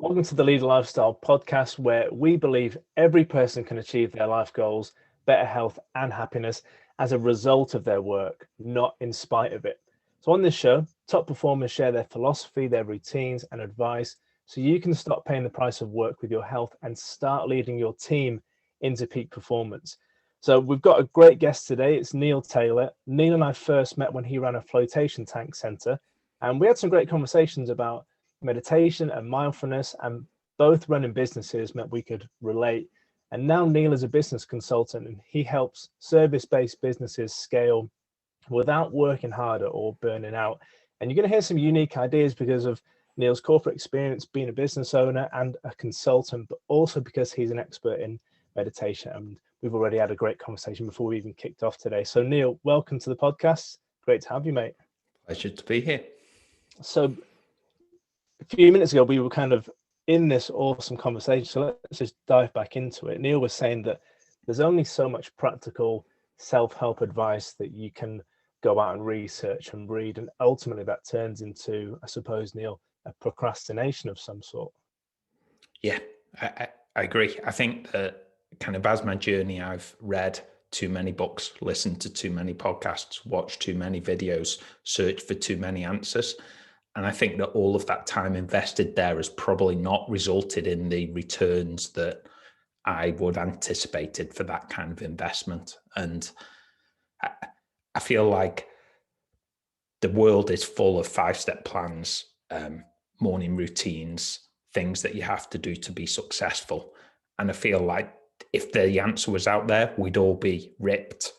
Welcome to the Leader Lifestyle podcast, where we believe every person can achieve their life goals, better health and happiness as a result of their work, not in spite of it. So on this show, top performers share their philosophy, their routines and advice so you can stop paying the price of work with your health and start leading your team into peak performance. So we've got a great guest today. It's Neil Taylor. Neil and I first met when he ran a flotation tank center, and we had some great conversations about meditation and mindfulness, and both running businesses meant we could relate. And now Neil is a business consultant and he helps service-based businesses scale without working harder or burning out. And you're going to hear some unique ideas because of Neil's corporate experience being a business owner and a consultant, but also because he's an expert in meditation. And we've already had a great conversation before we even kicked off today. So Neil, welcome to the podcast. Great to have you, mate. Pleasure to be here. So a few minutes ago, we were kind of in this awesome conversation. So let's just dive back into it. Neil was saying that there's only so much practical self-help advice that you can go out and research and read. And ultimately that turns into, I suppose, Neil, a procrastination of some sort. Yeah, I agree. I think that kind of as my journey, I've read too many books, listened to too many podcasts, watched too many videos, searched for too many answers. And I think that all of that time invested there has probably not resulted in the returns that I would have anticipated for that kind of investment. And I feel like the world is full of 5-step plans, morning routines, things that you have to do to be successful. And I feel like if the answer was out there, we'd all be ripped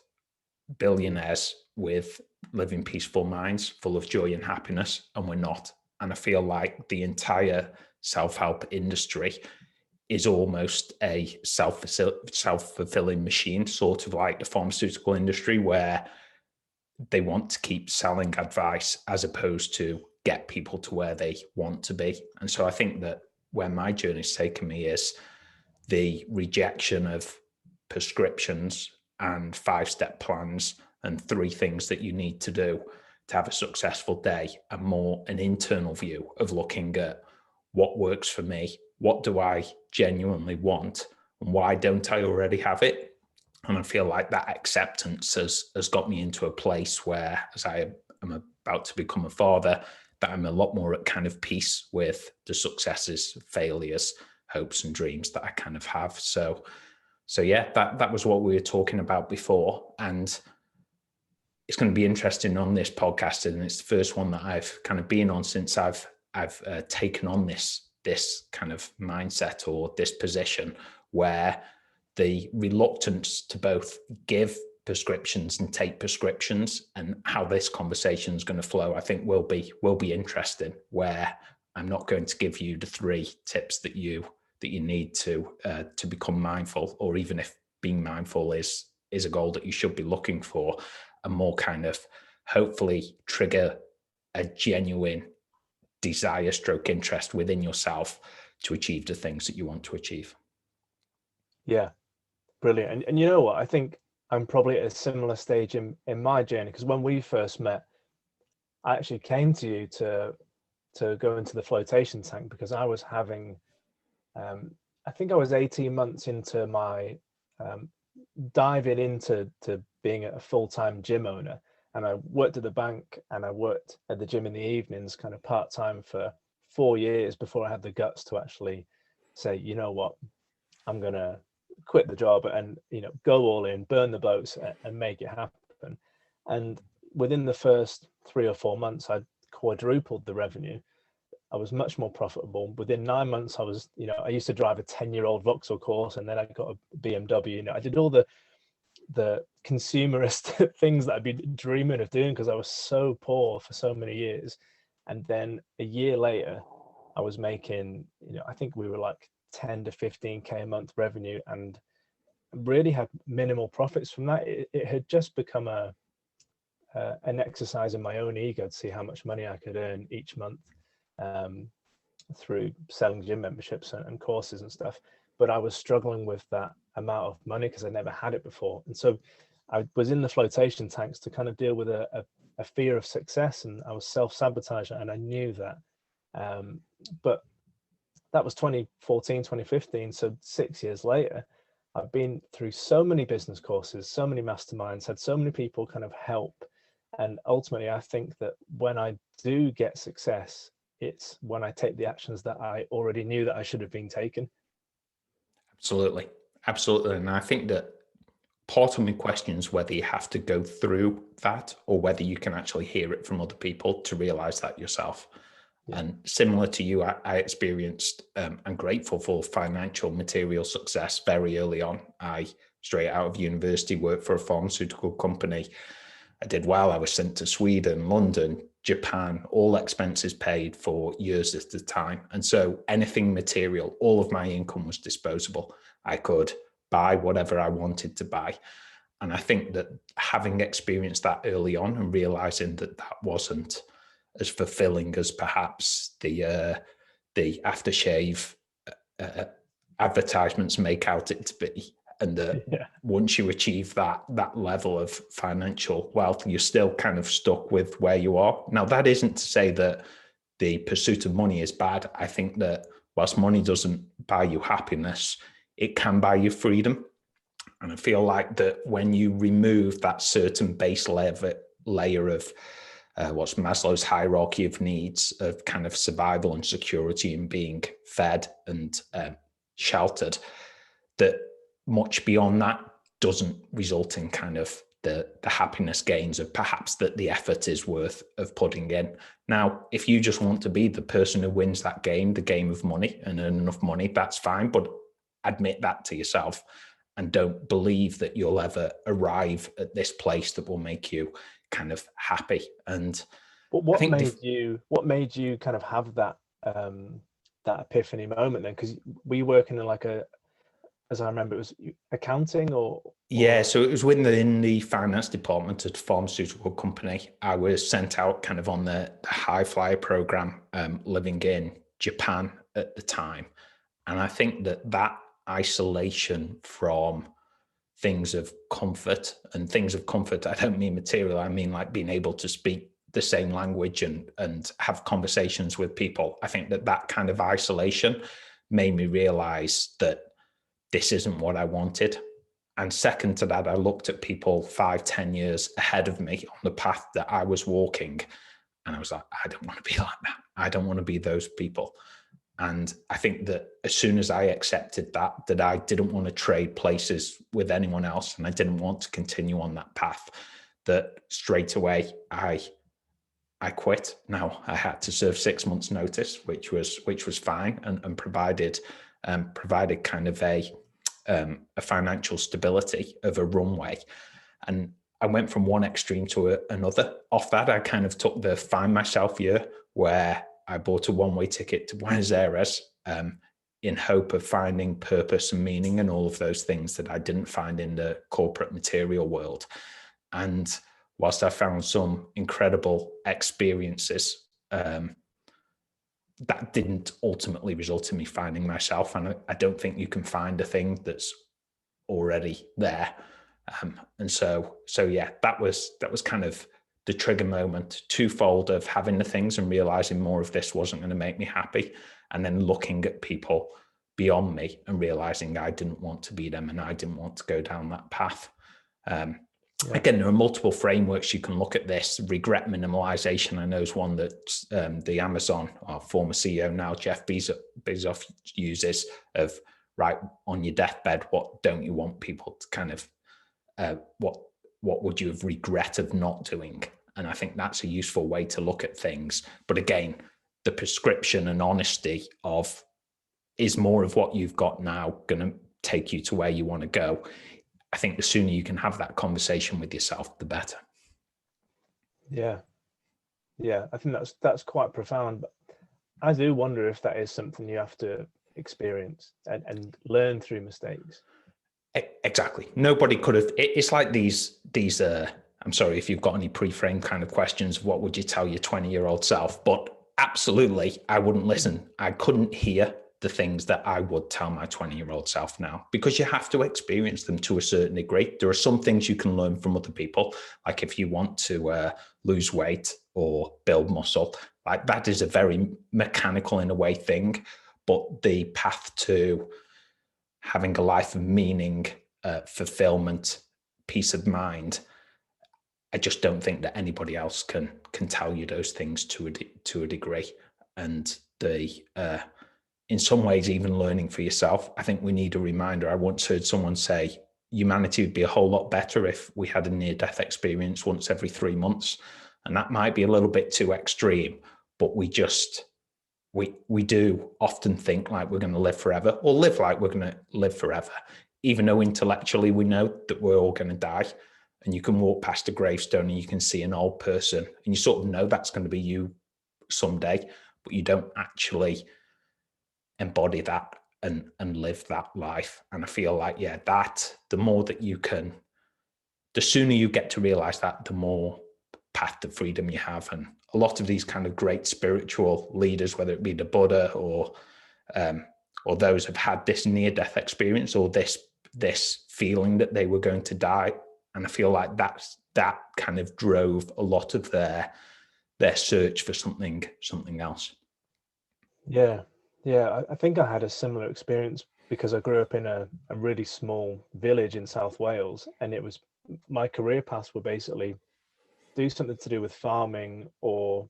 billionaires with living peaceful minds, full of joy and happiness, and we're not. And I feel like the entire self-help industry is almost a self-fulfilling machine, sort of like the pharmaceutical industry, where they want to keep selling advice as opposed to get people to where they want to be. And so I think that where my journey's taken me is the rejection of prescriptions and 5-step plans and 3 things that you need to do to have a successful day, and more an internal view of looking at what works for me, what do I genuinely want, and why don't I already have it? And I feel like that acceptance has got me into a place where, as I am about to become a father, that I'm a lot more at kind of peace with the successes, failures, hopes and dreams that I kind of have. So yeah, that was what we were talking about before. And it's going to be interesting on this podcast, and it's the first one that I've kind of been on since I've taken on this kind of mindset or this position, where the reluctance to both give prescriptions and take prescriptions, and how this conversation is going to flow, I think will be interesting, where I'm not going to give you the 3 tips that you need to become mindful, or even if being mindful is a goal that you should be looking for, and more kind of hopefully trigger a genuine desire stroke interest within yourself to achieve the things that you want to achieve. Yeah, brilliant. And you know what? I think I'm probably at a similar stage in my journey, because when we first met, I actually came to you to go into the flotation tank because I was having, I think I was 18 months into my diving into being a full-time gym owner, and I worked at the bank and I worked at the gym in the evenings, kind of part-time, for 4 years before I had the guts to actually say, you know what, I'm gonna quit the job and go all in, burn the boats and make it happen. And within the first 3 or 4 months, I quadrupled the revenue. I was much more profitable. Within 9 months, I used to drive a 10-year-old Vauxhall Corse, and then I got a BMW. I did all the consumerist things that I'd been dreaming of doing because I was so poor for so many years. And then a year later, I was making, I think we were like 10 to 15K a month revenue, and really had minimal profits from that. It had just become an exercise in my own ego to see how much money I could earn each month through selling gym memberships and courses and stuff. But I was struggling with that amount of money because I never had it before. And so I was in the flotation tanks to kind of deal with a fear of success, and I was self-sabotaging, and I knew that. But that was 2014, 2015. So 6 years later, I've been through so many business courses, so many masterminds, had so many people kind of help. And ultimately, I think that when I do get success, it's when I take the actions that I already knew that I should have been taking. Absolutely. Absolutely. And I think that part of me questions whether you have to go through that or whether you can actually hear it from other people to realize that yourself. Yeah. And similar to you, I experienced, I'm grateful for financial material success very early on. I, straight out of university, worked for a pharmaceutical company. I did well. I was sent to Sweden, London, Japan, all expenses paid for years at a time. And so anything material, all of my income was disposable. I could buy whatever I wanted to buy. And I think that having experienced that early on and realizing that that wasn't as fulfilling as perhaps the aftershave advertisements make out it to be, and that once you achieve that level of financial wealth, you're still kind of stuck with where you are. Now, that isn't to say that the pursuit of money is bad. I think that whilst money doesn't buy you happiness, it can buy you freedom. And I feel like that when you remove that certain base layer of what's Maslow's hierarchy of needs, of kind of survival and security and being fed and sheltered, that much beyond that doesn't result in kind of the happiness gains of perhaps that the effort is worth of putting in. Now, if you just want to be the person who wins that game, the game of money, and earn enough money, that's fine. But admit that to yourself and don't believe that you'll ever arrive at this place that will make you kind of happy. And what made you kind of have that that epiphany moment then? Because we work in like as I remember, it was accounting or? Yeah, so it was within the finance department at a pharmaceutical company. I was sent out kind of on the high flyer program, living in Japan at the time. And I think that isolation from things of comfort, and things of comfort, I don't mean material, I mean like being able to speak the same language and have conversations with people. I think that kind of isolation made me realize that this isn't what I wanted. And second to that, I looked at people 5-10 years ahead of me on the path that I was walking. And I was like, I don't want to be like that. I don't want to be those people. And I think that as soon as I accepted that I didn't want to trade places with anyone else, and I didn't want to continue on that path, that straight away I quit. Now, I had to serve 6 months notice, which was fine, and provided kind of a financial stability of a runway. And I went from one extreme to another. Off that, I kind of took the find myself year, where I bought a one-way ticket to Buenos Aires in hope of finding purpose and meaning and all of those things that I didn't find in the corporate material world. And whilst I found some incredible experiences, that didn't ultimately result in me finding myself. And I don't think you can find a thing that's already there. And so yeah, that was kind of the trigger moment, twofold, of having the things and realizing more of this wasn't going to make me happy. And then looking at people beyond me and realizing I didn't want to be them and I didn't want to go down that path. Again, there are multiple frameworks you can look at this. Regret minimalization, I know, is one that the Amazon, our former CEO now, Jeff Bezos uses, of right on your deathbed, what don't you want people to kind of, what would you have regret of not doing? And I think that's a useful way to look at things. But again, the prescription and honesty of, is more of what you've got now going to take you to where you want to go? I think the sooner you can have that conversation with yourself, the better. Yeah. I think that's quite profound. But I do wonder if that is something you have to experience and learn through mistakes. Exactly. Nobody could have. It's like these. I'm sorry if you've got any pre-framed kind of questions. What would you tell your 20-year-old self? But absolutely, I wouldn't listen. I couldn't hear the things that I would tell my 20-year-old self now, because you have to experience them to a certain degree. There are some things you can learn from other people. Like if you want to lose weight or build muscle, like that is a very mechanical in a way thing. but the path to having a life of meaning, fulfillment, peace of mind, I just don't think that anybody else can tell you those things to a degree. And in some ways, even learning for yourself, I think we need a reminder. I once heard someone say, humanity would be a whole lot better if we had a near-death experience once every 3 months. And that might be a little bit too extreme, but we do often think like we're going to live forever, or live like we're going to live forever, even though intellectually we know that we're all going to die. And you can walk past a gravestone and you can see an old person and you sort of know that's going to be you someday, but you don't actually embody that and live that life. And I feel like, yeah, that the more that you can, the sooner you get to realize that, the more path to freedom you have. And a lot of these kind of great spiritual leaders, whether it be the Buddha or those have had this near-death experience or this feeling that they were going to die. And I feel like that kind of drove a lot of their search for something else. Yeah. I think I had a similar experience because I grew up in a really small village in South Wales, and it was my career paths were basically do something to do with farming or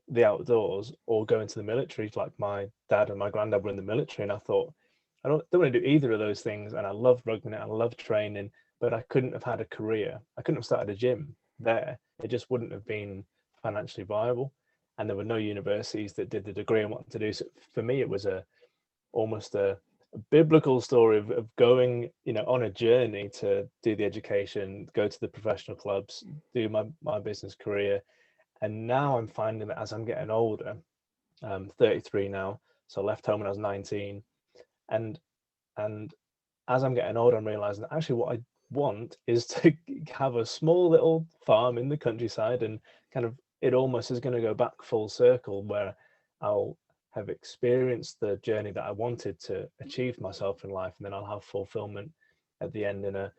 the outdoors or go into the military. Like my dad and my granddad were in the military, and I thought I don't want to do either of those things. And I love rugby and I love training, but I couldn't have had a career. I couldn't have started a gym there. It just wouldn't have been financially viable, and there were no universities that did the degree I wanted to do. So for me, it was almost a biblical story of going, on a journey to do the education, go to the professional clubs, do my business career. And now I'm finding that as I'm getting older, I'm 33 now, so I left home when I was 19, and and as I'm getting older, I'm realizing that actually what I want is to have a small little farm in the countryside, and kind of it almost is going to go back full circle where I'll have experienced the journey that I wanted to achieve myself in life, and then I'll have fulfillment at the end in a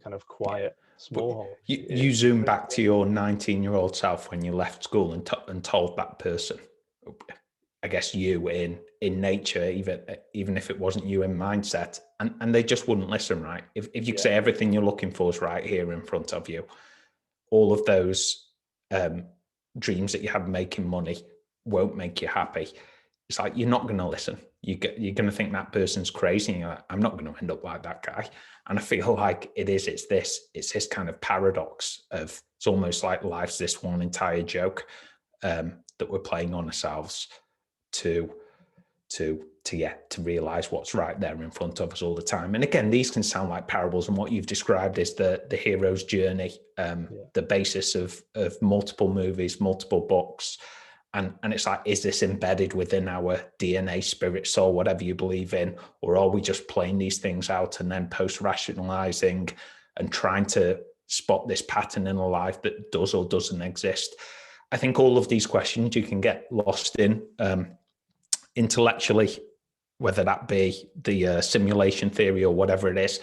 kind of quiet small home. You zoom back to your 19-year-old self when you left school and told that person, I guess you in nature, even if it wasn't you in mindset, and they just wouldn't listen, right? If you say everything you're looking for is right here in front of you, all of those dreams that you have making money won't make you happy. It's like you're not going to listen. You're going to think that person's crazy. And you're like, I'm not going to end up like that guy. And I feel like it's this kind of paradox of, it's almost like life's this one entire joke that we're playing on ourselves to realize what's right there in front of us all the time. And again, these can sound like parables, and what you've described is the hero's journey, the basis of multiple movies, multiple books. And it's like, is this embedded within our DNA, spirit, soul, whatever you believe in, or are we just playing these things out and then post-rationalizing and trying to spot this pattern in a life that does or doesn't exist? I think all of these questions you can get lost in intellectually, whether that be the simulation theory or whatever it is,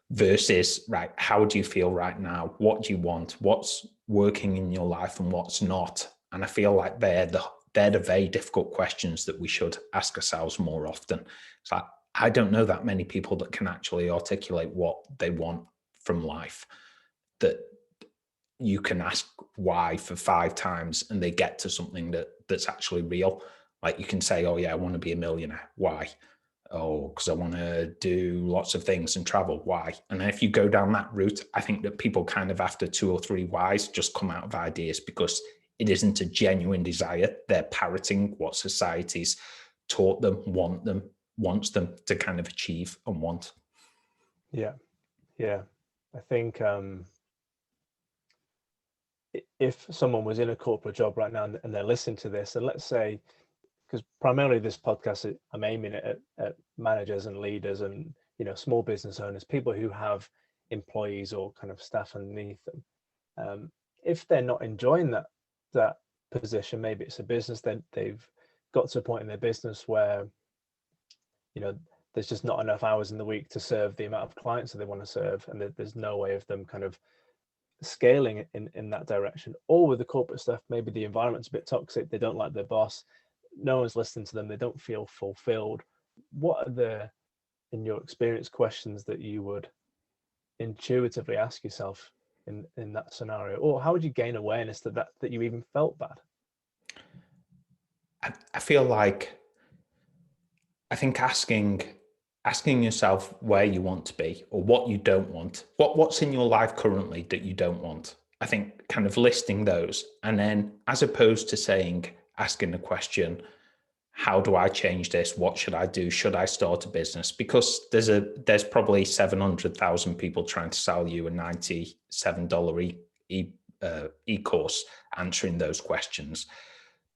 versus, right, how do you feel right now? What do you want? What's working in your life and what's not? And I feel like they're the very difficult questions that we should ask ourselves more often. It's like, I don't know that many people that can actually articulate what they want from life, that you can ask why for 5 times and they get to something that's actually real. Like you can say, oh yeah, I want to be a millionaire. Why? Oh, because I want to do lots of things and travel. Why? And if you go down that route, I think that people kind of after 2 or 3 whys just come out of ideas, because it isn't a genuine desire. They're parroting what society's taught them, wants them to kind of achieve and want. Yeah. I think if someone was in a corporate job right now and they're listening to this, and let's say, because primarily this podcast, I'm aiming it at managers and leaders and small business owners, people who have employees or kind of staff underneath them. If they're not enjoying that position, maybe it's a business that they've got to a point in their business where there's just not enough hours in the week to serve the amount of clients that they want to serve, and there's no way of them kind of scaling in that direction. Or with the corporate stuff, maybe the environment's a bit toxic, they don't like their boss, no one's listening to them, they don't feel fulfilled. What are the, in your experience, questions that you would intuitively ask yourself in that scenario? Or how would you gain awareness that you even felt bad? I feel like, I think asking yourself where you want to be or what you don't want, what's in your life currently that you don't want. I think kind of listing those, and then as opposed to asking the question, how do I change this? What should I do? Should I start a business? Because there's probably 700,000 people trying to sell you a $97 e-course answering those questions.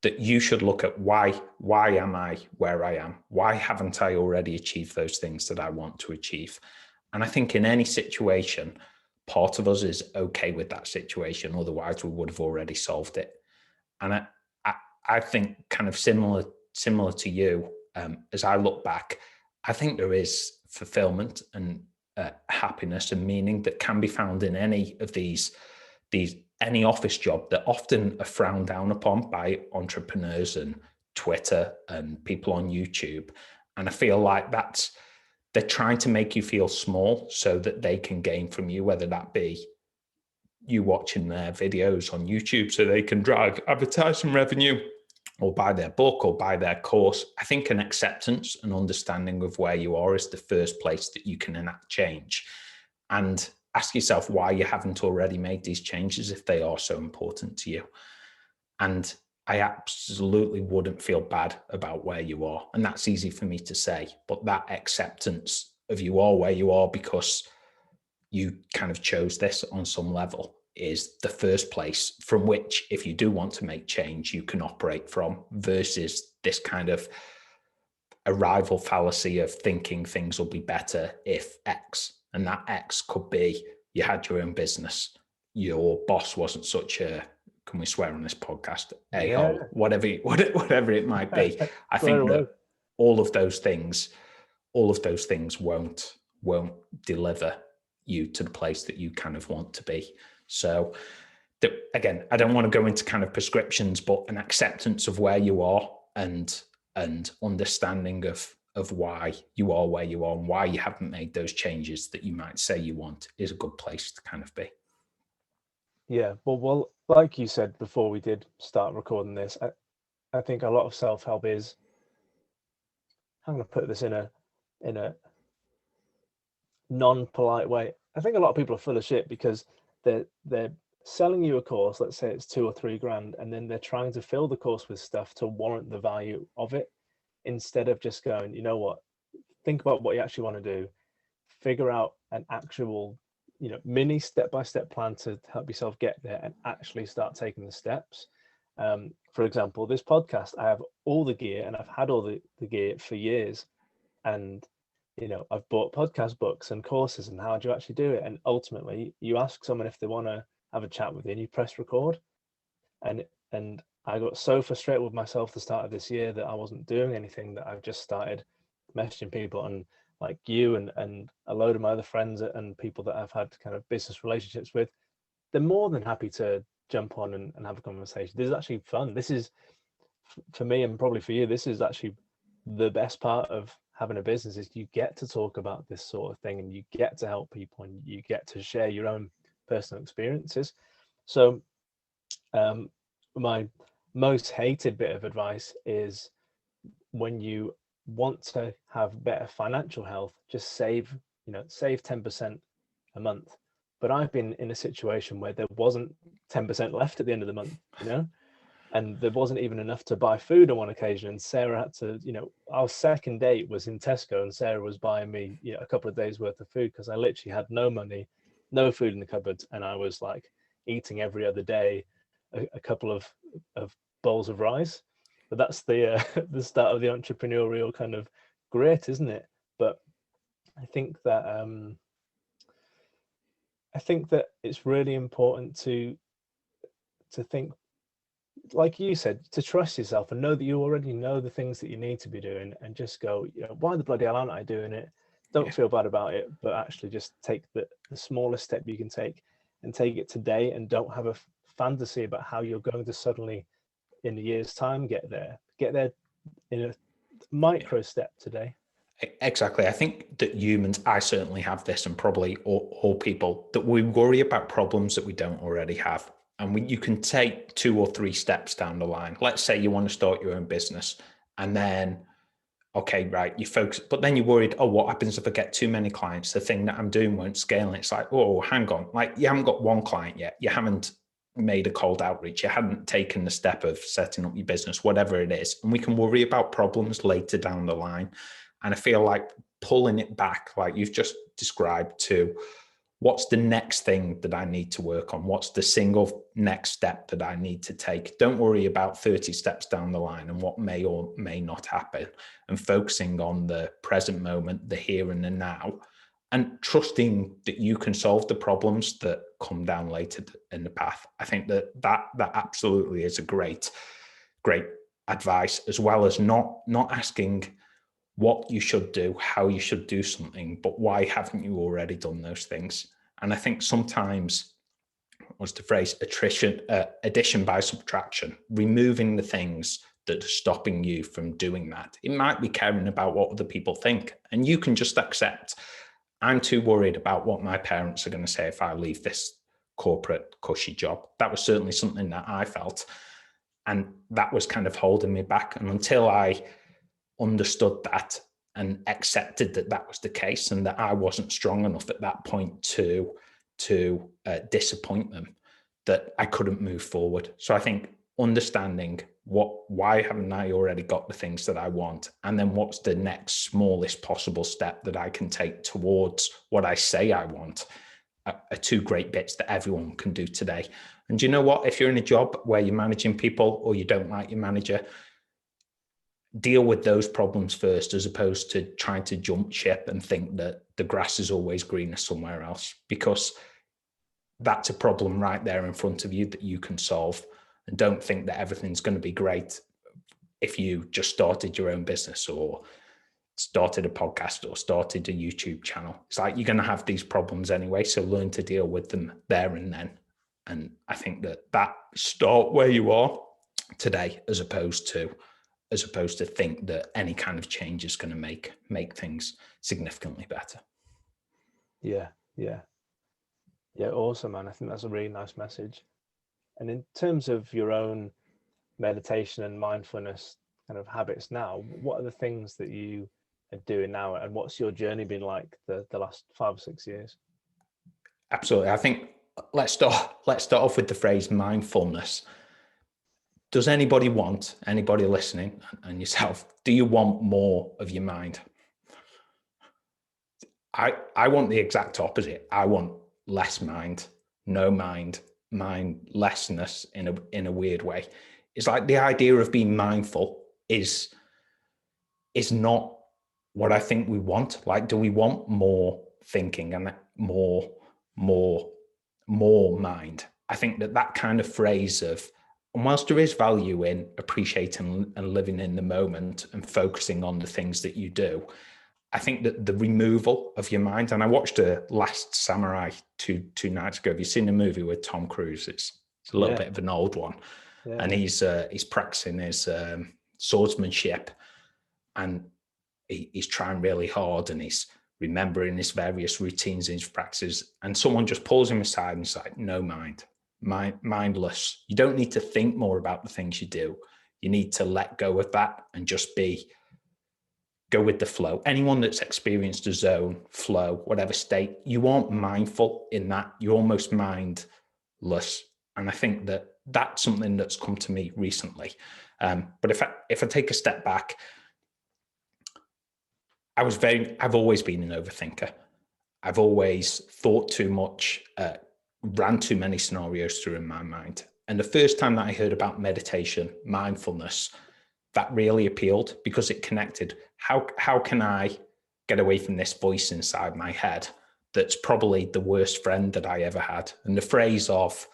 That you should look at why am I where I am? Why haven't I already achieved those things that I want to achieve? And I think in any situation, part of us is okay with that situation. Otherwise, we would have already solved it. And I think kind of similar to you, as I look back, I think there is fulfillment and happiness and meaning that can be found in any of these any office job that often are frowned down upon by entrepreneurs and Twitter and people on YouTube. And I feel like they're trying to make you feel small so that they can gain from you, whether that be you watching their videos on YouTube so they can drive advertising revenue, or buy their book or buy their course. I think an acceptance and understanding of where you are is the first place that you can enact change. And ask yourself why you haven't already made these changes if they are so important to you. And I absolutely wouldn't feel bad about where you are. And that's easy for me to say, but that acceptance of you are where you are because you kind of chose this on some level is the first place from which, if you do want to make change, you can operate from, versus this kind of arrival fallacy of thinking things will be better if X. And that X could be you had your own business, your boss wasn't such a, can we swear on this podcast, a-hole, whatever it might be. I think that all of those things won't deliver you to the place that you kind of want to be. So again, I don't want to go into kind of prescriptions, but an acceptance of where you are and understanding of why you are where you are and why you haven't made those changes that you might say you want is a good place to kind of be. Yeah, well, like you said before we did start recording this, I think a lot of self-help is, I'm going to put this in a non-polite way. I think a lot of people are full of shit because they're selling you a course, let's say it's 2 or 3 grand, and then they're trying to fill the course with stuff to warrant the value of it, instead of just going, you know what, think about what you actually want to do, figure out an actual, mini step-by-step plan to help yourself get there, and actually start taking the steps. For example, this podcast, I have all the gear and I've had all the gear for years, and I've bought podcast books and courses, and how do you actually do it? And ultimately you ask someone if they want to have a chat with you and you press record. And I got so frustrated with myself at the start of this year that I wasn't doing anything, that I've just started messaging people, and like you and a load of my other friends and people that I've had kind of business relationships with, they're more than happy to jump on and have a conversation. This is actually fun. This is, for me and probably for you, this is actually the best part of having a business, is you get to talk about this sort of thing, and you get to help people, and you get to share your own personal experiences. So my most hated bit of advice is, when you want to have better financial health, just save 10% a month. But I've been in a situation where there wasn't 10% left at the end of the month, and there wasn't even enough to buy food on one occasion. And Sarah had to, our second date was in Tesco, and Sarah was buying me, a couple of days worth of food, because I literally had no money, no food in the cupboard, and I was like eating every other day a couple of bowls of rice. But that's the the start of the entrepreneurial kind of grit, isn't it? But I think that it's really important to think, like you said, to trust yourself and know that you already know the things that you need to be doing, and just go, why the bloody hell aren't I doing it? Don't feel bad about it, but actually just take the smallest step you can take, and take it today, and don't have a fantasy about how you're going to suddenly in a year's time get there in a micro step today. Exactly. I think that humans, I certainly have this, and probably all people, that we worry about problems that we don't already have. And you can take 2 or 3 steps down the line. Let's say you want to start your own business, and then, okay, right, you focus, but then you're worried, oh, what happens if I get too many clients? The thing that I'm doing won't scale. And it's like, oh, hang on. Like, you haven't got one client yet. You haven't made a cold outreach. You hadn't taken the step of setting up your business, whatever it is. And we can worry about problems later down the line. And I feel like pulling it back, like you've just described, to what's the next thing that I need to work on? What's the single next step that I need to take? Don't worry about 30 steps down the line and what may or may not happen, and focusing on the present moment, the here and the now, and trusting that you can solve the problems that come down later in the path. I think that absolutely is a great advice, as well as not asking what you should do, how you should do something, but why haven't you already done those things? And I think sometimes, what's the phrase, addition by subtraction, removing the things that are stopping you from doing that. It might be caring about what other people think, and you can just accept, I'm too worried about what my parents are going to say if I leave this corporate cushy job. That was certainly something that I felt, and that was kind of holding me back. And until I understood that and accepted that that was the case, and that I wasn't strong enough at that point to disappoint them, that I couldn't move forward. So I think understanding why haven't I already got the things that I want, and then what's the next smallest possible step that I can take towards what I say I want, are 2 great bits that everyone can do today. And you know what? If you're in a job where you're managing people, or you don't like your manager, deal with those problems first, as opposed to trying to jump ship and think that the grass is always greener somewhere else, because that's a problem right there in front of you that you can solve. And don't think that everything's going to be great if you just started your own business, or started a podcast, or started a YouTube channel. It's like, you're going to have these problems anyway, so learn to deal with them there and then. And I think that start where you are today, as opposed to think that any kind of change is going to make things significantly better. Yeah. Awesome, man. I think that's a really nice message. And in terms of your own meditation and mindfulness kind of habits now, what are the things that you are doing now, and what's your journey been like the last 5 or 6 years? Absolutely. I think let's start off with the phrase mindfulness. Does anybody listening, and yourself, do you want more of your mind? I want the exact opposite. I want less mind, no mind, mindlessness in a weird way. It's like the idea of being mindful is not what I think we want. Like, do we want more thinking and more mind? I think that kind of phrase of, and whilst there is value in appreciating and living in the moment and focusing on the things that you do, I think that the removal of your mind, and I watched Last Samurai two nights ago. Have you seen the movie with Tom Cruise? It's a little bit of an old one. Yeah. And he's practicing his swordsmanship, and he's trying really hard, and he's remembering his various routines in his practices. And someone just pulls him aside and is like, no mind. Mindless. You don't need to think more about the things you do. You need to let go of that and just go with the flow. Anyone that's experienced a zone, flow, whatever state, you aren't mindful in that. You're almost mindless. And I think that that's something that's come to me recently. But if I take a step back, I've always been an overthinker. I've always thought too much, ran too many scenarios through in my mind. And the first time that I heard about meditation, mindfulness, that really appealed, because it connected. How can I get away from this voice inside my head that's probably the worst friend that I ever had? And the phrase of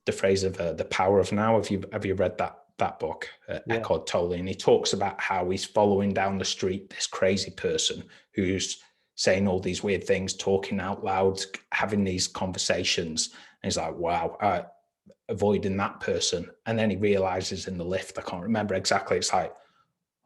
the power of now. Have you read that book, Eckhart Tolle? And he talks about how he's following down the street this crazy person who's saying all these weird things, talking out loud, having these conversations. And he's like, wow, avoiding that person. And then he realizes in the lift, I can't remember exactly, it's like,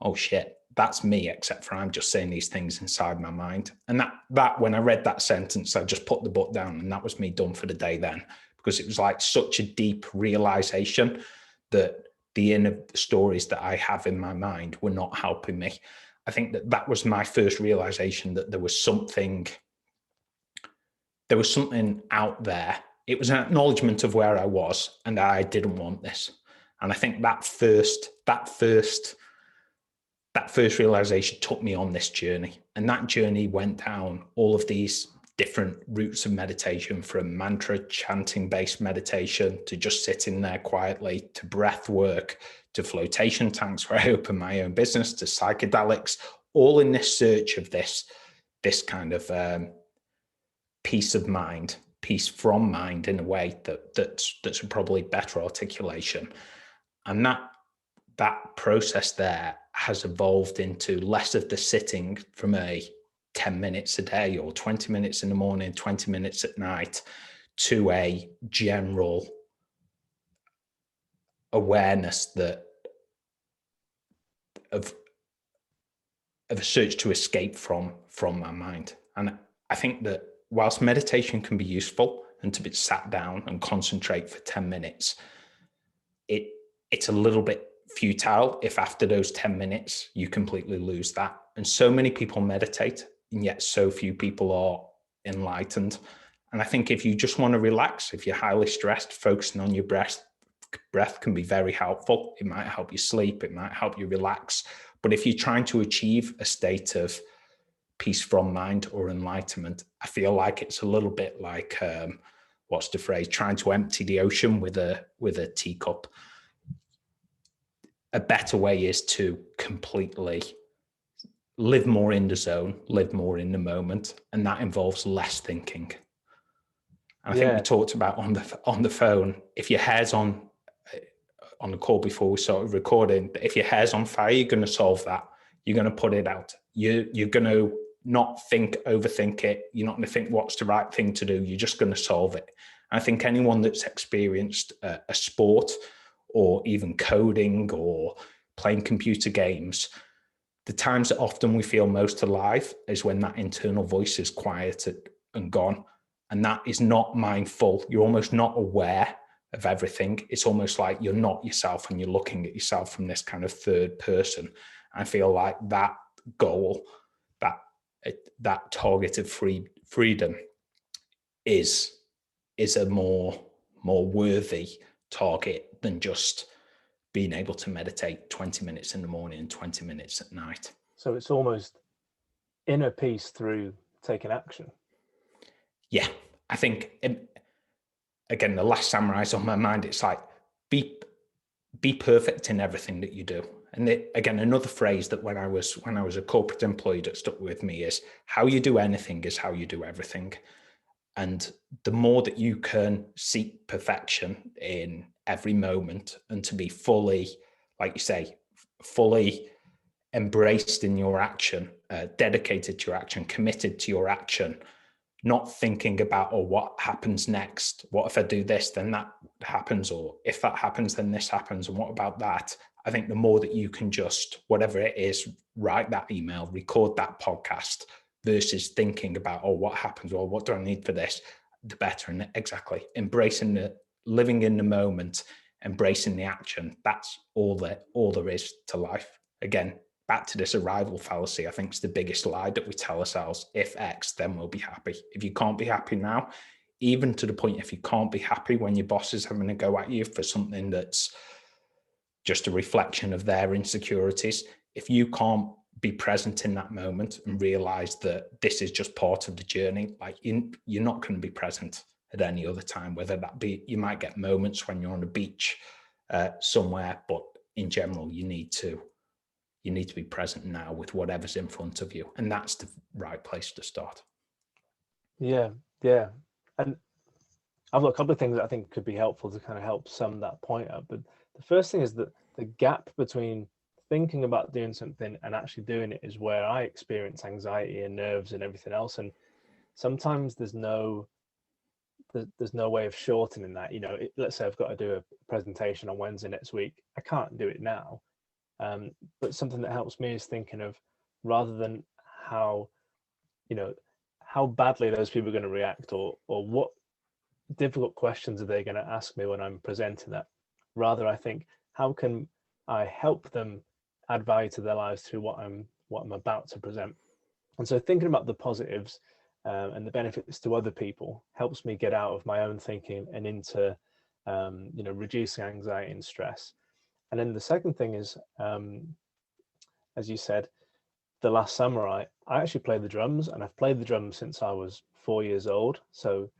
oh shit, that's me, except for I'm just saying these things inside my mind. And that when I read that sentence, I just put the book down, and that was me done for the day then, because it was like such a deep realization that the inner stories that I have in my mind were not helping me. I think that was my first realization, that there was something out there. It was an acknowledgement of where I was, and I didn't want this. And I think that first realization took me on this journey. And that journey went down all of these different routes of meditation, from mantra chanting based meditation to just sitting there quietly, to breath work, to flotation tanks where I opened my own business, to psychedelics, all in this search of this kind of peace of mind, peace from mind, in a way that's a probably better articulation. And that process there has evolved into less of the sitting from a 10 minutes a day or 20 minutes in the morning, 20 minutes at night, to a general awareness that of a search to escape from my mind. And I think that whilst meditation can be useful, and to be sat down and concentrate for 10 minutes, it's a little bit futile if after those 10 minutes you completely lose that. And so many people meditate, and yet so few people are enlightened. And I think if you just want to relax, if you're highly stressed, focusing on your breath can be very helpful. It might help you sleep, it might help you relax. But if you're trying to achieve a state of peace from mind or enlightenment, I feel like it's a little bit like, what's the phrase, trying to empty the ocean with a teacup. A better way is to completely live more in the zone, live more in the moment, and that involves less thinking. And I think we talked about on the phone, if your hair's on the call before we started recording, if your hair's on fire, you're going to solve that. You're going to put it out. You're going to not overthink it. You're not going to think what's the right thing to do. You're just going to solve it. And I think anyone that's experienced a sport, or even coding or playing computer games, the times that often we feel most alive is when that internal voice is quieted and gone. And that is not mindful. You're almost not aware of everything. It's almost like you're not yourself, and you're looking at yourself from this kind of third person. I feel like that goal, that target of freedom is a more worthy target than just being able to meditate 20 minutes in the morning and 20 minutes at night. So it's almost inner peace through taking action. Yeah, I think, again, the last samurai's on my mind. It's like, be perfect in everything that you do. And again, another phrase that when I was a corporate employee that stuck with me is, how you do anything is how you do everything. And the more that you can seek perfection in every moment, and to be fully, like you say, fully embraced in your action, dedicated to your action, committed to your action, not thinking about, oh, what happens next? What if I do this, then that happens? Or if that happens, then this happens. And what about that? I think the more that you can just, whatever it is, write that email, record that podcast, versus thinking about, oh, what happens? Or what do I need for this? The better. And exactly, living in the moment, embracing the action. That's all there is to life. Again, back to this arrival fallacy, I think it's the biggest lie that we tell ourselves. If X, then we'll be happy. If you can't be happy now, even to the point, if you can't be happy when your boss is having a go at you for something that's just a reflection of their insecurities, if you can't be present in that moment and realize that this is just part of the journey, like you're not going to be present at any other time, whether that be, you might get moments when you're on a beach somewhere, but in general, you need to be present now with whatever's in front of you. And that's the right place to start. Yeah. And I've got a couple of things that I think could be helpful to kind of help sum that point up. But the first thing is that the gap between thinking about doing something and actually doing it is where I experience anxiety and nerves and everything else. And sometimes there's no way of shortening that. Let's say I've got to do a presentation on Wednesday next week. I can't do it now. But something that helps me is thinking of, rather than how, how badly those people are going to react, or what difficult questions are they going to ask me when I'm presenting that. Rather, I think, how can I help them add value to their lives through what I'm about to present? And so thinking about the positives and the benefits to other people helps me get out of my own thinking and into reducing anxiety and stress. And then the second thing is, as you said, the last summer I actually played the drums, and I've played the drums since I was 4 years old. So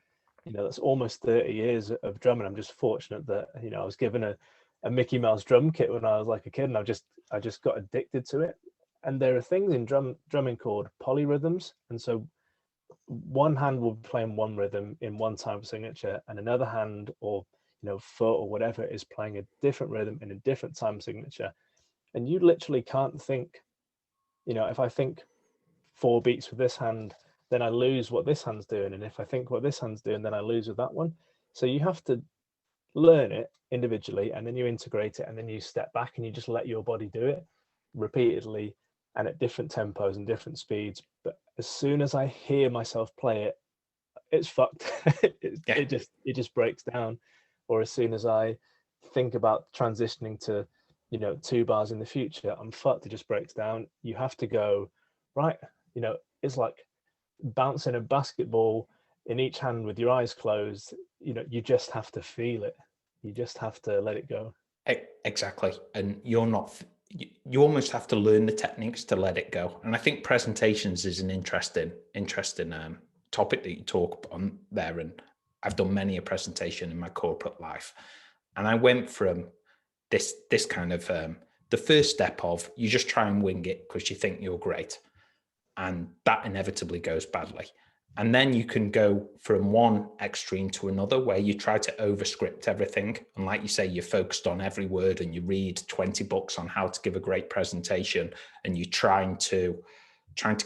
that's almost 30 years of drumming. I'm just fortunate that I was given a Mickey Mouse drum kit when I was like a kid, and I just got addicted to it. And there are things in drumming called polyrhythms, and so one hand will be playing one rhythm in one time signature, and another hand, or foot or whatever, is playing a different rhythm in a different time signature. And you literally can't think, if I think 4 beats with this hand, then I lose what this hand's doing, and if I think what this hand's doing, then I lose with that one. So you have to learn it individually, and then you integrate it, and then you step back and you just let your body do it repeatedly and at different tempos and different speeds. But as soon as I hear myself play it, it's fucked. It just breaks down. Or as soon as I think about transitioning to 2 bars in the future, I'm fucked. It just breaks down. You have to go, right, it's like bouncing a basketball in each hand with your eyes closed. You just have to feel it. You just have to let it go. Exactly. And you almost have to learn the techniques to let it go. And I think presentations is an interesting topic that you talk on there. And I've done many a presentation in my corporate life. And I went from this kind of the first step of you just try and wing it because you think you're great. And that inevitably goes badly. And then you can go from one extreme to another where you try to overscript everything. And like you say, you're focused on every word, and you read 20 books on how to give a great presentation, and you're trying to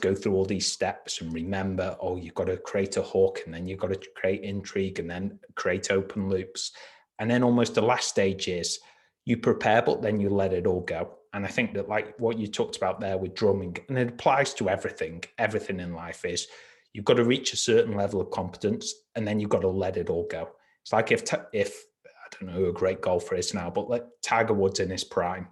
go through all these steps and remember, you've got to create a hook, and then you've got to create intrigue, and then create open loops. And then almost the last stage is you prepare, but then you let it all go. And I think that, like what you talked about there with drumming, and it applies to everything in life, is you've got to reach a certain level of competence, and then you've got to let it all go. It's like if I don't know who a great golfer is now, but like Tiger Woods in his prime,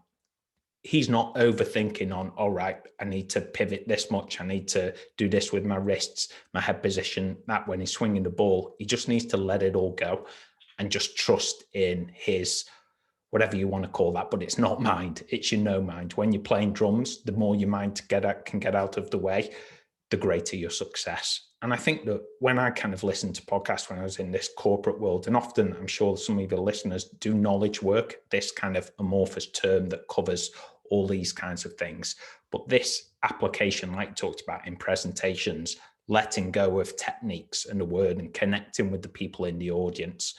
he's not overthinking on, all right, I need to pivot this much, I need to do this with my wrists, my head position, that when he's swinging the ball. He just needs to let it all go and just trust in his, whatever you want to call that, but it's not mind, it's your mind. When you're playing drums, the more your mind can get out of the way, the greater your success. And I think that when I kind of listened to podcasts when I was in this corporate world, and often I'm sure some of your listeners do knowledge work, this kind of amorphous term that covers all these kinds of things. But this application, like you talked about in presentations, letting go of techniques and the word and connecting with the people in the audience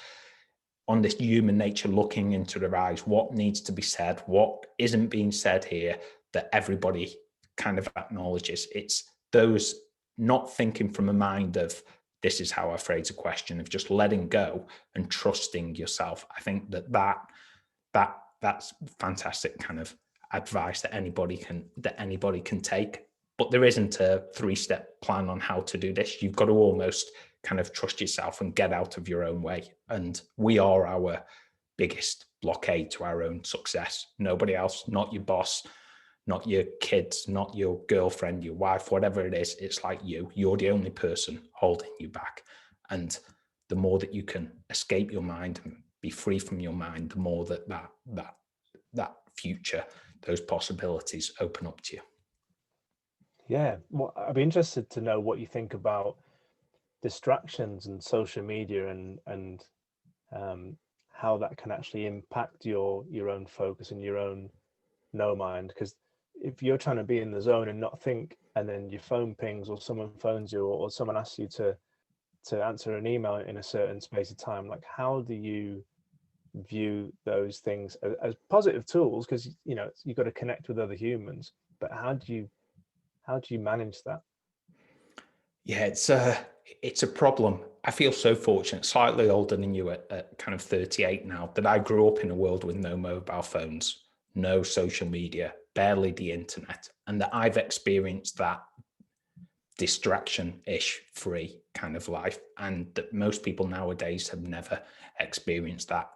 on this human nature, looking into their eyes, what needs to be said, what isn't being said here, that everybody kind of acknowledges. It's those not thinking from a mind of this is how I phrase a question, of just letting go and trusting yourself. I think that's fantastic kind of advice that anybody can take. But there isn't a 3-step plan on how to do this. You've got to almost kind of trust yourself and get out of your own way. And we are our biggest blockade to our own success. Nobody else, not your boss, not your kids, not your girlfriend, your wife, whatever it is. It's like you're the only person holding you back. And the more that you can escape your mind and be free from your mind, the more that future, those possibilities open up to you. Yeah, well, I'd be interested to know what you think about distractions and social media, and how that can actually impact your own focus and your own no mind. Because if you're trying to be in the zone and not think, and then your phone pings, or someone phones you, or someone asks you to answer an email in a certain space of time, like how do you view those things as positive tools? Because you've got to connect with other humans, but how do you manage that? Yeah, it's a problem. I feel so fortunate, slightly older than you at kind of 38 now, that I grew up in a world with no mobile phones, no social media, barely the internet, and that I've experienced that distraction-ish free kind of life, and that most people nowadays have never experienced that.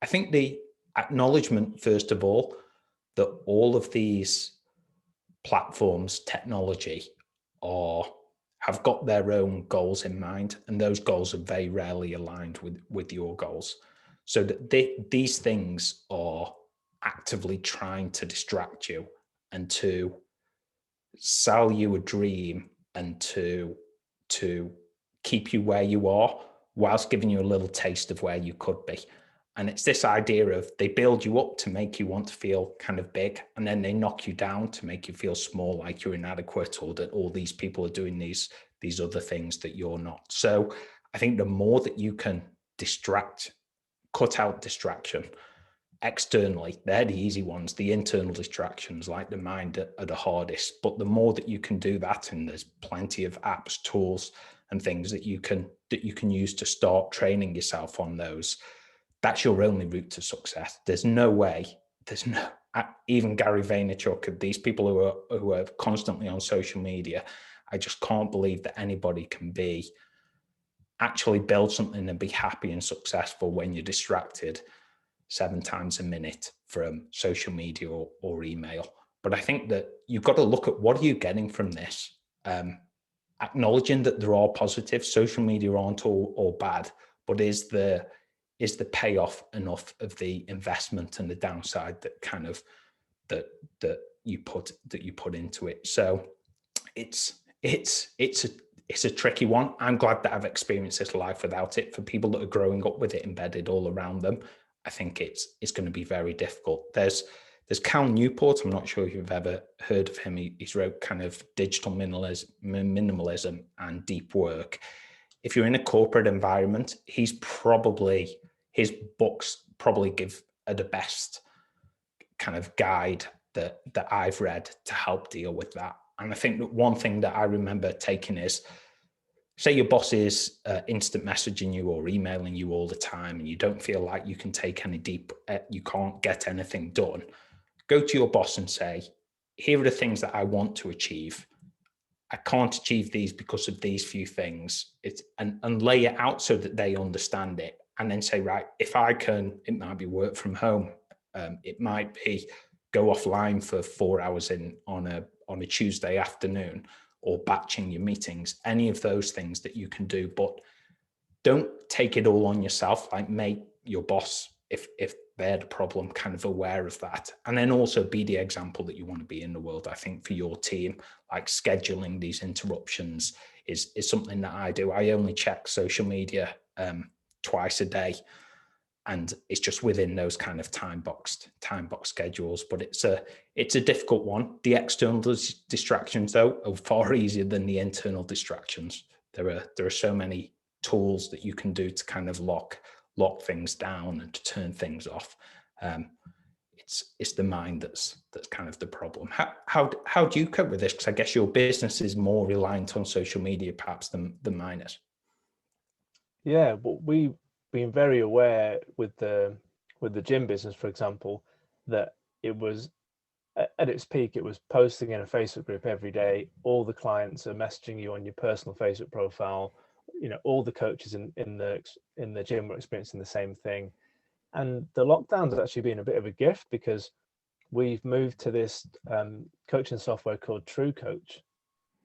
I think the acknowledgement, first of all, that all of these platforms, technology, have got their own goals in mind, and those goals are very rarely aligned with your goals. So that these things are actively trying to distract you and to sell you a dream and to keep you where you are, whilst giving you a little taste of where you could be. And it's this idea of they build you up to make you want to feel kind of big, and then they knock you down to make you feel small, like you're inadequate, or that all these people are doing these other things that you're not. So I think the more that you can cut out distraction externally, they're the easy ones. The internal distractions, like the mind, are the hardest. But the more that you can do that, and there's plenty of apps, tools, and things that you can use to start training yourself on those, that's your only route to success. There's no, even Gary Vaynerchuk, these people who are constantly on social media, I just can't believe that anybody can actually build something and be happy and successful when you're distracted 7 times a minute from social media or email. But I think that you've got to look at, what are you getting from this? Acknowledging that there are positives. Social media aren't all bad, but is the payoff enough of the investment and the downside that you put into it? So it's a tricky one. I'm glad that I've experienced this life without it. For people that are growing up with it embedded all around them, I think it's going to be very difficult. There's Cal Newport. I'm not sure if you've ever heard of him. He's wrote kind of digital minimalism and deep work. If you're in a corporate environment, his books probably are the best kind of guide that I've read to help deal with that. And I think that one thing that I remember taking is, say your boss is instant messaging you or emailing you all the time, and you don't feel like you can take you can't get anything done. Go to your boss and say, here are the things that I want to achieve. I can't achieve these because of these few things. And lay it out so that they understand it. And then say, right, if I can, it might be work from home. It might be go offline for 4 hours on a Tuesday afternoon, or batching your meetings, any of those things that you can do. But don't take it all on yourself. Like, make your boss, if they're the problem, kind of aware of that. And then also be the example that you want to be in the world. I think for your team, like scheduling these interruptions is something that I do. I only check social media twice a day, and it's just within those kind of time boxed schedules. But it's a difficult one. The external distractions, though, are far easier than the internal distractions. There are so many tools that you can do to kind of lock things down and to turn things off. It's the mind that's kind of the problem. How do you cope with this? Because I guess your business is more reliant on social media perhaps than mine is. Yeah, but we've been very aware with the gym business, for example, that it was at its peak. It was posting in a Facebook group every day. All the clients are messaging you on your personal Facebook profile. All the coaches in the gym were experiencing the same thing. And the lockdown's actually been a bit of a gift, because we've moved to this coaching software called True Coach.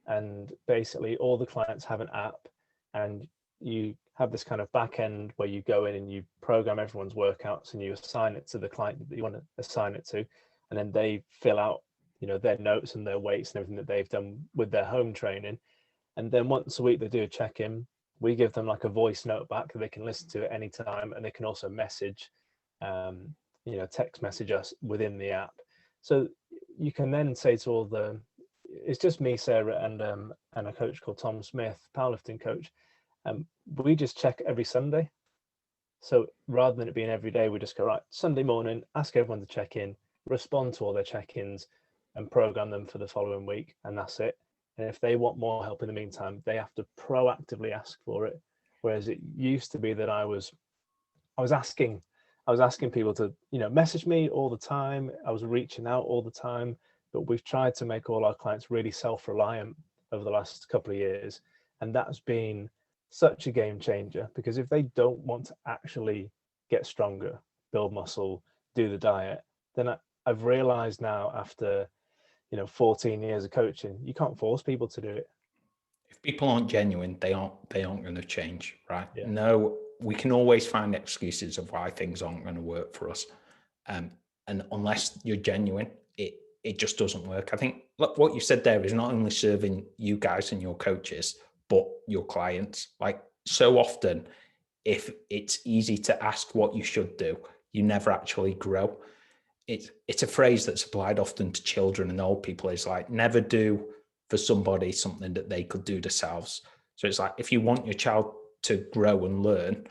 And basically all the clients have an app, and you have this kind of back end where you go in and you program everyone's workouts, and you assign it to the client that you want to assign it to. And then they fill out, their notes and their weights and everything that they've done with their home training. And then once a week they do a check-in. We give them like a voice note back that they can listen to at any time, and they can also message, text message us within the app. So you can then say to it's just me, Sarah, and a coach called Tom Smith, powerlifting coach. We just check every Sunday. So rather than it being every day, we just go, right, Sunday morning, ask everyone to check in, respond to all their check-ins, and program them for the following week, and that's it. And if they want more help in the meantime, they have to proactively ask for it. Whereas it used to be that I was asking people to, message me all the time. I was reaching out all the time, but we've tried to make all our clients really self-reliant over the last couple of years. And that's been such a game changer, because if they don't want to actually get stronger, build muscle, do the diet, then I've realized now, after 14 years of coaching, you can't force people to do it. If people aren't genuine, they aren't going to change, right? Yeah. No, we can always find excuses of why things aren't going to work for us. And unless you're genuine, it just doesn't work. I think what you said there is not only serving you guys and your coaches, but your clients. Like, so often, if it's easy to ask what you should do, you never actually grow. It's a phrase that's applied often to children and old people. It's like, never do for somebody something that they could do themselves. So it's like, if you want your child to grow and learn,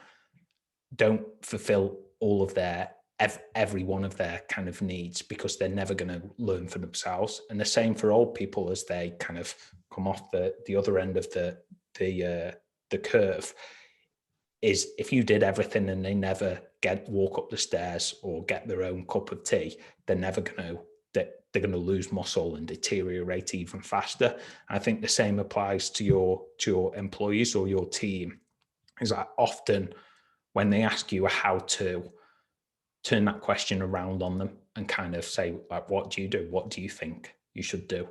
don't fulfill all of their every one of their kind of needs, because they're never going to learn for themselves. And the same for old people, as they kind of come off the other end of the curve, is if you did everything and they never walk up the stairs or get their own cup of tea, they're never going to, they're going to lose muscle and deteriorate even faster. I think the same applies to your employees or your team. Is that often when they ask you how to, turn that question around on them and kind of say, like, what do you do? What do you think you should do?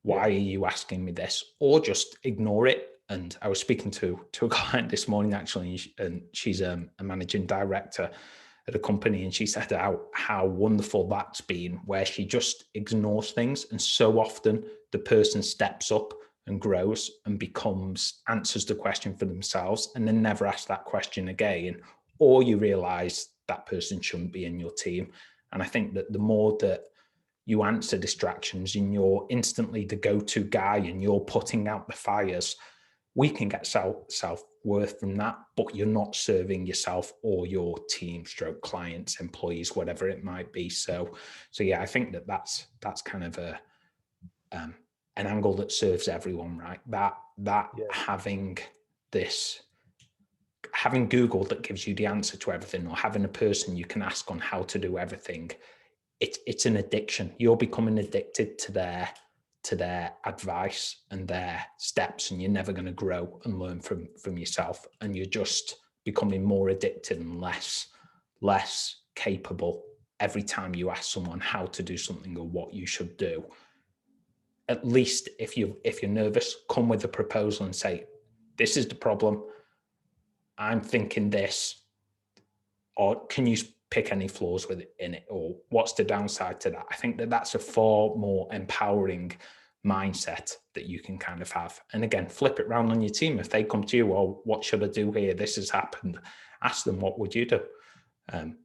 Why are you asking me this? Or just ignore it. And I was speaking to a client this morning, actually, and she's a managing director at a company, and she said how wonderful that's been, where she just ignores things. And so often the person steps up and grows and answers the question for themselves, and then never ask that question again. Or you realize that person shouldn't be in your team. And I think that the more that you answer distractions and you're instantly the go-to guy and you're putting out the fires, we can get self-worth from that, but you're not serving yourself or your team, stroke clients, employees, whatever it might be. So yeah, I think that's kind of an angle that serves everyone, right? That having Google that gives you the answer to everything, or having a person you can ask on how to do everything, it's an addiction. You're becoming addicted to their advice and their steps, and you're never going to grow and learn from yourself. And you're just becoming more addicted and less capable every time you ask someone how to do something or what you should do. At least if you're nervous, come with a proposal and say, this is the problem, I'm thinking this, or can you pick any flaws in it, or what's the downside to that? I think that's a far more empowering mindset that you can kind of have. And again, flip it around on your team. If they come to you, well, what should I do here? This has happened. Ask them, what would you do? And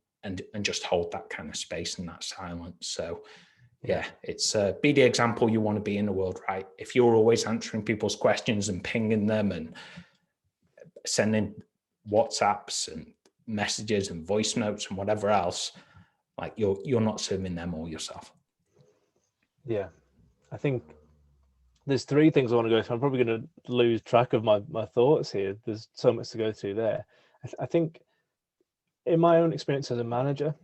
just hold that kind of space and that silence. So yeah, it's be the example you want to be in the world, right? If you're always answering people's questions and pinging them and sending WhatsApps and messages and voice notes and whatever else, like you're not serving them or yourself. Yeah, I think there's three things I want to go through. I'm probably going to lose track of my thoughts here. There's so much to go through there. I think in my own experience as a manager,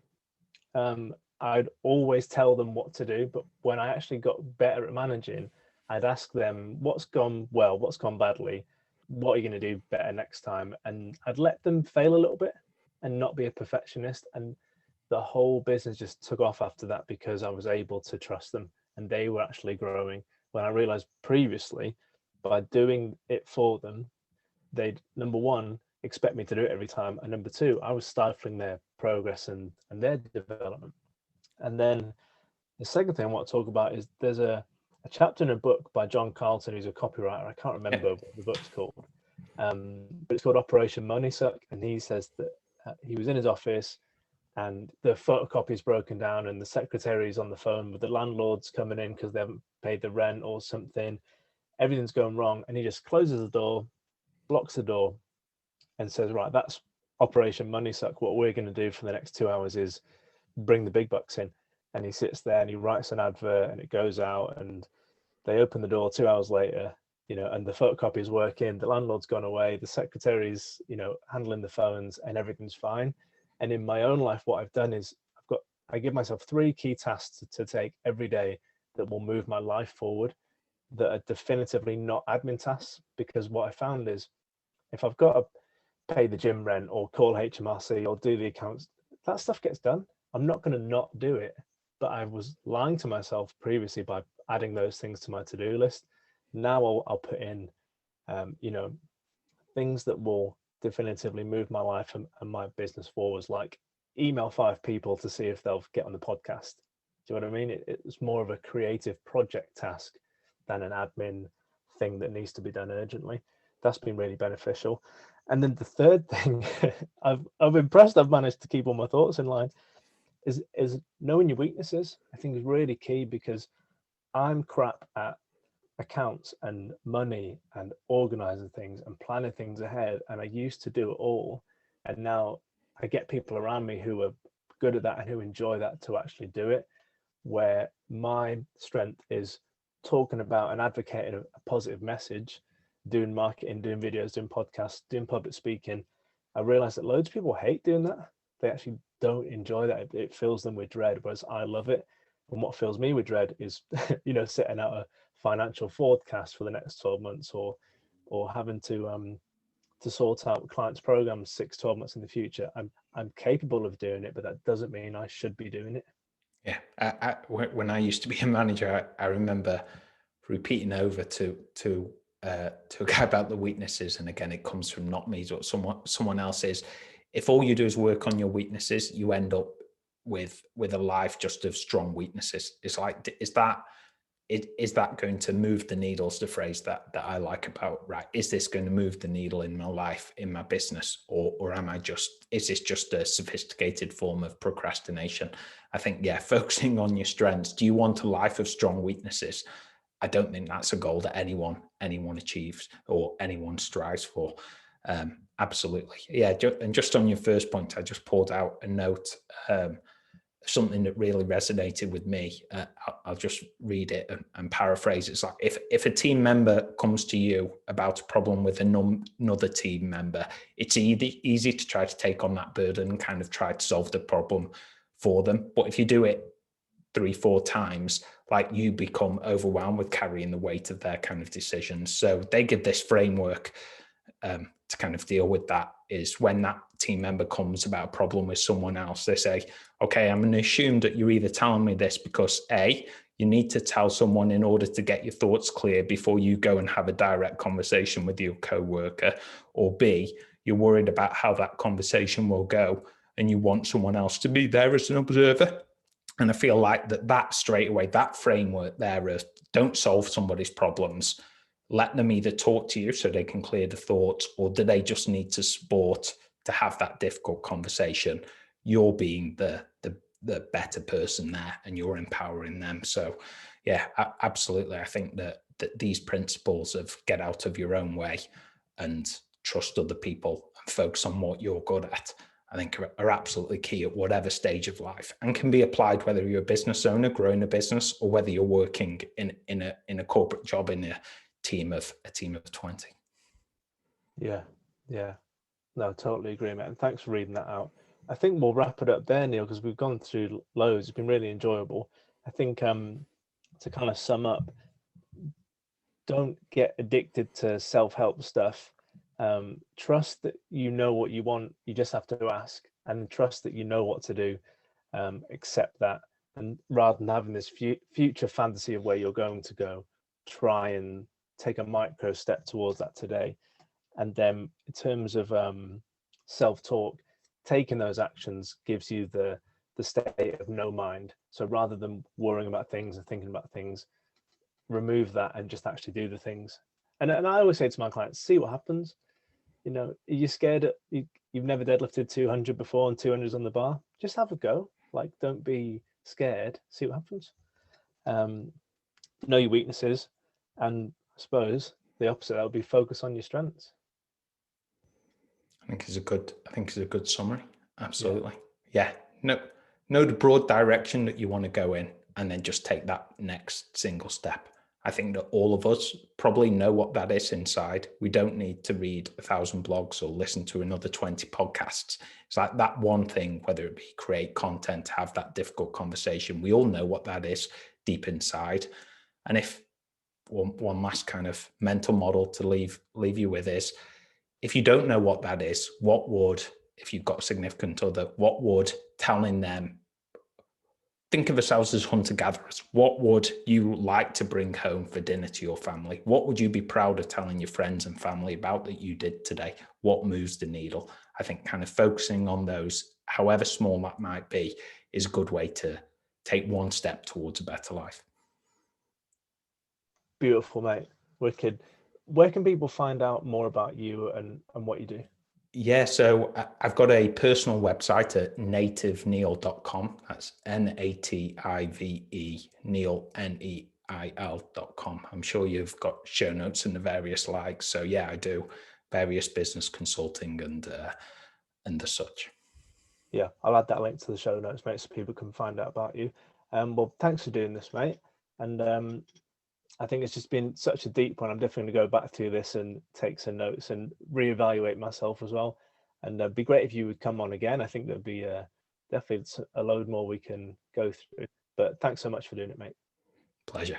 I'd always tell them what to do, but when I actually got better at managing, I'd ask them what's gone well, what's gone badly, what are you going to do better next time? And I'd let them fail a little bit and not be a perfectionist. And the whole business just took off after that, because I was able to trust them and they were actually growing. When I realized previously, by doing it for them, they'd, number one, expect me to do it every time, and number two, I was stifling their progress and their development. And then the second thing I want to talk about is there's a chapter in a book by John Carlton, who's a copywriter. I can't remember what the book's called, but it's called Operation Money Suck. And he says that he was in his office and the photocopy is broken down and the secretary's on the phone with the landlords coming in because they haven't paid the rent or something. Everything's going wrong. And he just closes the door, blocks the door, and says, right, that's Operation Money Suck. What we're going to do for the next 2 hours is bring the big bucks in. And he sits there and he writes an advert and it goes out and they open the door 2 hours later, and the photocopy is working, the landlord's gone away, the secretary's, handling the phones, and everything's fine. And in my own life, what I've done is I give myself 3 key tasks to take every day that will move my life forward that are definitively not admin tasks. Because what I found is if I've got to pay the gym rent or call HMRC or do the accounts, that stuff gets done. I'm not going to not do it. But I was lying to myself previously by adding those things to my to-do list. Now I'll put in, things that will definitively move my life and my business forwards, like email 5 people to see if they'll get on the podcast. Do you know what I mean? It's more of a creative project task than an admin thing that needs to be done urgently. That's been really beneficial. And then the third thing, I'm impressed I've managed to keep all my thoughts in line, is knowing your weaknesses. I think is really key, because I'm crap at accounts and money and organizing things and planning things ahead, and I used to do it all, and now I get people around me who are good at that and who enjoy that to actually do it, where my strength is talking about and advocating a positive message, doing marketing, doing videos, doing podcasts, doing public speaking. I realize that loads of people hate doing that. They actually don't enjoy that. It fills them with dread, whereas I love it. And what fills me with dread is setting out a financial forecast for the next 12 months, or having to sort out clients' programs 6-12 months in the future. I'm capable of doing it, but that doesn't mean I should be doing it. Yeah, when I used to be a manager, I remember repeating over to a guy about the weaknesses, and again, it comes from not me, but someone else, is if all you do is work on your weaknesses, you end up with a life just of strong weaknesses. It's like, is that going to move the needle? Is the phrase that I like about, right? Is this going to move the needle in my life, in my business, or is this just a sophisticated form of procrastination? I think, yeah, focusing on your strengths. Do you want a life of strong weaknesses? I don't think that's a goal that anyone achieves or anyone strives for. Absolutely. Yeah. And just on your first point, I just pulled out a note, something that really resonated with me. I'll just read it and paraphrase. It's like, if a team member comes to you about a problem with another team member, it's easy to try to take on that burden and kind of try to solve the problem for them. But if you do it 3-4 times, like, you become overwhelmed with carrying the weight of their kind of decisions. So they give this framework to kind of deal with that, is when that team member comes about a problem with someone else, they say, okay, I'm going to assume that you're either telling me this because A, you need to tell someone in order to get your thoughts clear before you go and have a direct conversation with your co-worker, or B, you're worried about how that conversation will go and you want someone else to be there as an observer. And I feel like that straight away, that framework there is, don't solve somebody's problems. Let them either talk to you so they can clear the thoughts, or do they just need to support to have that difficult conversation? You're being the better person there, and you're empowering them. So yeah, absolutely. I think that these principles of get out of your own way and trust other people and focus on what you're good at, I think are absolutely key at whatever stage of life, and can be applied whether you're a business owner growing a business, or whether you're working in a corporate job in a team of 20. Yeah. No, totally agree, mate. And thanks for reading that out. I think we'll wrap it up there, Neil, because we've gone through loads. It's been really enjoyable. I think to kind of sum up, don't get addicted to self-help stuff. Trust that you know what you want. You just have to ask, and trust that you know what to do. Accept that, and rather than having this future fantasy of where you're going to go, try and take a micro step towards that today. And then in terms of self-talk, taking those actions gives you the state of no mind. So rather than worrying about things and thinking about things, remove that and just actually do the things. And I always say to my clients, see what happens. Are you scared? You've never deadlifted 200 before and 200's on the bar? Just have a go. Like, don't be scared. See what happens. Know your weaknesses, and I suppose the opposite, that would be focus on your strengths. I think it's a good summary. Absolutely. Yeah. Know the broad direction that you want to go in, and then just take that next single step. I think that all of us probably know what that is inside. We don't need to read 1,000 blogs or listen to another 20 podcasts. It's like that one thing, whether it be create content, have that difficult conversation. We all know what that is deep inside. And if one last kind of mental model to leave you with is, if you don't know what that is, what would, if you've got a significant other, what would telling them, think of yourselves as hunter-gatherers, what would you like to bring home for dinner to your family? What would you be proud of telling your friends and family about that you did today? What moves the needle? I think kind of focusing on those, however small that might be, is a good way to take one step towards a better life. Beautiful, mate. Wicked. Where can people find out more about you and what you do? Yeah, so I've got a personal website at nativeneil.com. That's Native, Neil, Neil.com. I'm sure you've got show notes and the various likes. So yeah, I do various business consulting and the such. Yeah, I'll add that link to the show notes, mate, so people can find out about you. Well, thanks for doing this, mate. And I think it's just been such a deep one. I'm definitely going to go back through this and take some notes and reevaluate myself as well. And it'd be great if you would come on again. I think there'd be definitely a load more we can go through. But thanks so much for doing it, mate. Pleasure.